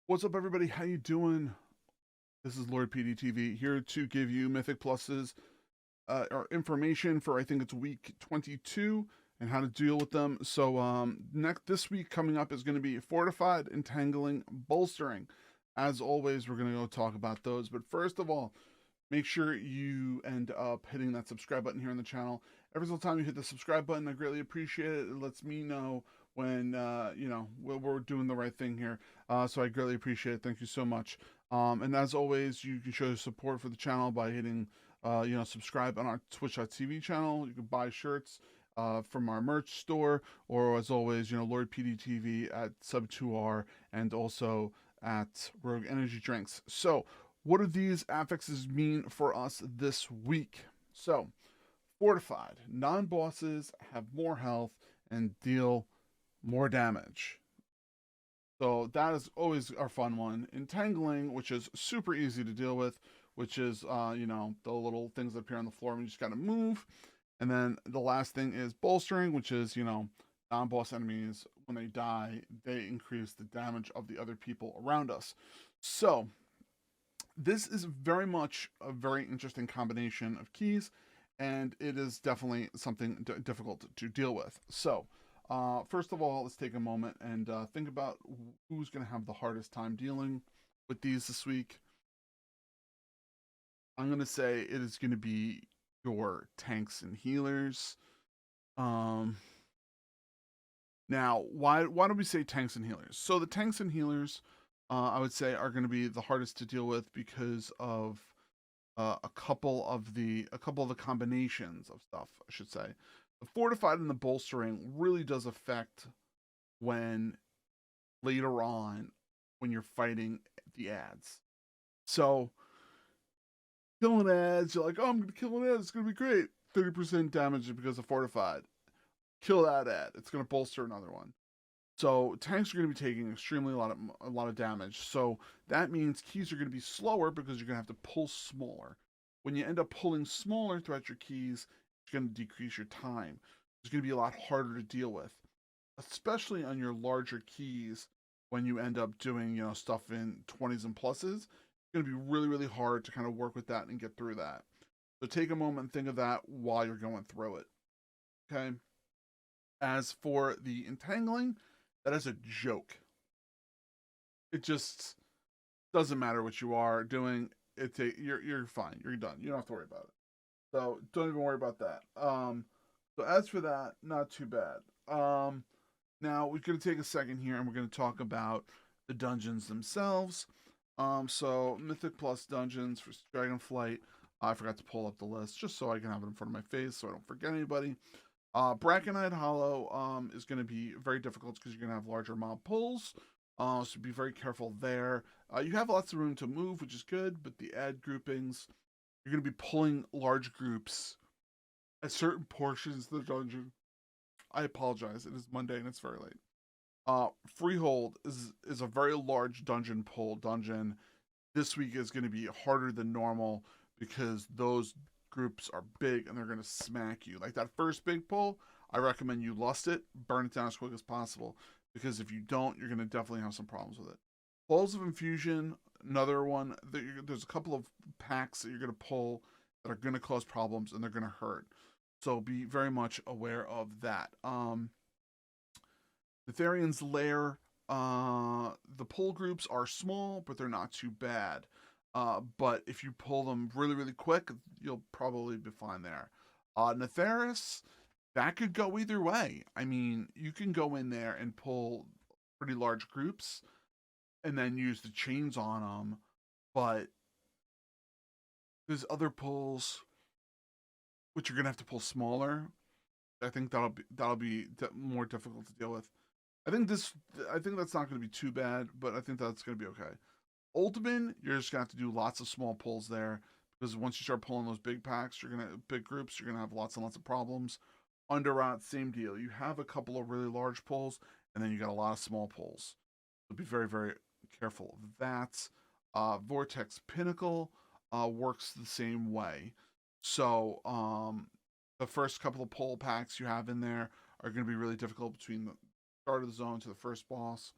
What's up, everybody? How you doing? This is Lord PeteyTV here to give you Mythic Pluses or information for I think it's week 22 and how to deal with them. So next this week coming up is going to be Fortified, Entangling, Bolstering. As always, we're going to go talk about those. But first of all, make sure you end up hitting that subscribe button here on the channel. Every single time you hit the subscribe button, I greatly appreciate it. It lets me know when we're doing the right thing here. So I greatly appreciate it. Thank you so much. And as always, you can show support for the channel by hitting subscribe on our Twitch.tv channel. You can buy shirts from our merch store, or as always, Lord PeteyTV at Sub2R and also at Rogue Energy Drinks. So what do these affixes mean for us this week? So, Fortified. Non-bosses have more health and deal more damage. So that is always our fun one. Entangling, which is super easy to deal with, which is, the little things that appear on the floor and you just gotta move. And then the last thing is Bolstering, which is, non-boss enemies, when they die, they increase the damage of the other people around us. So, this is very much a very interesting combination of keys, and it is definitely something difficult to deal with. So, first of all, let's take a moment and think about who's going to have the hardest time dealing with these this week. I'm going to say it is going to be your tanks and healers. Now, why do we say tanks and healers? So the tanks and healers, I would say, are going to be the hardest to deal with because of a couple of the combinations of stuff, I should say. The fortified and the bolstering really does affect when later on when you're fighting the ads. So killing ads, you're like, oh, I'm gonna kill an ad, it's gonna be great. 30% damage because of fortified. Kill that ad, it's gonna bolster another one. So tanks are going to be taking extremely a lot of damage. So that means keys are going to be slower because you're going to have to pull smaller. When you end up pulling smaller throughout your keys, it's going to decrease your time. It's going to be a lot harder to deal with, especially on your larger keys. When you end up doing stuff in 20s and pluses, it's going to be really hard to kind of work with that and get through that. So take a moment and think of that while you're going through it. Okay. As for the entangling, that is a joke. It just doesn't matter what you are doing. You're fine. You're done. You don't have to worry about it. So don't even worry about that. So as for that, not too bad. Now we're gonna take a second here and we're gonna talk about the dungeons themselves. So Mythic Plus dungeons for Dragonflight. I forgot to pull up the list just so I can have it in front of my face so I don't forget anybody. Brackenide Hollow is going to be very difficult because you're going to have larger mob pulls. So be very careful there. You have lots of room to move, which is good, but the ad groupings, you're going to be pulling large groups at certain portions of the dungeon. I apologize. It is Monday and it's very late. Freehold is a very large dungeon pull dungeon. This week is going to be harder than normal because those groups are big and they're going to smack you. Like that first big pull, I recommend you lust it, burn it down as quick as possible, because if you don't, you're going to definitely have some problems with it. Balls of Infusion, another one. There's a couple of packs that you're going to pull that are going to cause problems and they're going to hurt. So be very much aware of that. Netherian's Lair, the pull groups are small, but they're not too bad. But if you pull them really quick, you'll probably be fine there. Netheris, that could go either way. I mean, you can go in there and pull pretty large groups and then use the chains on them, but there's other pulls which you're gonna have to pull smaller. I think that'll be more difficult to deal with. I think that's not going to be too bad, but I think that's going to be okay. Ultimate, you're just gonna have to do lots of small pulls there because once you start pulling those big packs, big groups, you're gonna have lots and lots of problems. Underrot, same deal. You have a couple of really large pulls, and then you got a lot of small pulls. So be very careful of that. Vortex Pinnacle works the same way. So the first couple of pull packs you have in there are going to be really difficult between the start of the zone to the first boss.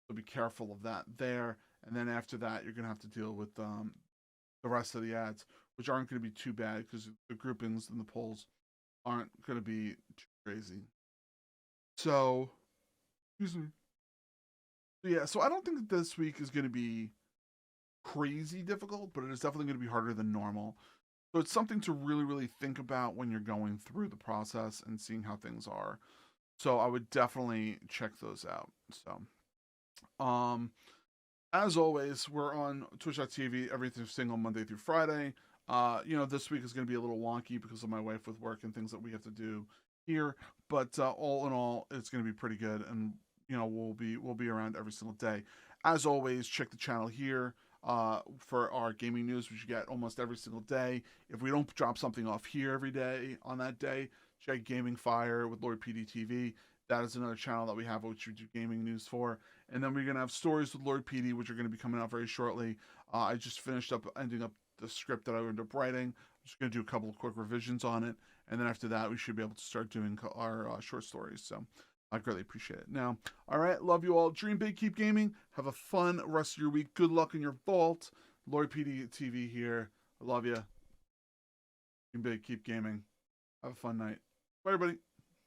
So be careful of that there. And then after that, you're going to have to deal with the rest of the ads, which aren't going to be too bad because the groupings and the polls aren't going to be too crazy. So, excuse me. Yeah, so I don't think that this week is going to be crazy difficult, but it is definitely going to be harder than normal. So it's something to really, really think about when you're going through the process and seeing how things are. So I would definitely check those out. So, as always, we're on Twitch.tv every single Monday through Friday. This week is going to be a little wonky because of my wife with work and things that we have to do here. But all in all, it's going to be pretty good, and we'll be around every single day. As always, check the channel here for our gaming news, which you get almost every single day. If we don't drop something off here every day on that day, check Gaming Fire with Lord PeteyTV. That is another channel that we have, which we do gaming news for. And then we're going to have stories with Lord PD, which are going to be coming out very shortly. I just finished up ending up the script that I ended up writing. I'm just going to do a couple of quick revisions on it. And then after that, we should be able to start doing our short stories. So I greatly appreciate it. Now, all right, love you all. Dream big, keep gaming. Have a fun rest of your week. Good luck in your vault. Lord PeteyTV here. I love you. Dream big, keep gaming. Have a fun night. Bye, everybody.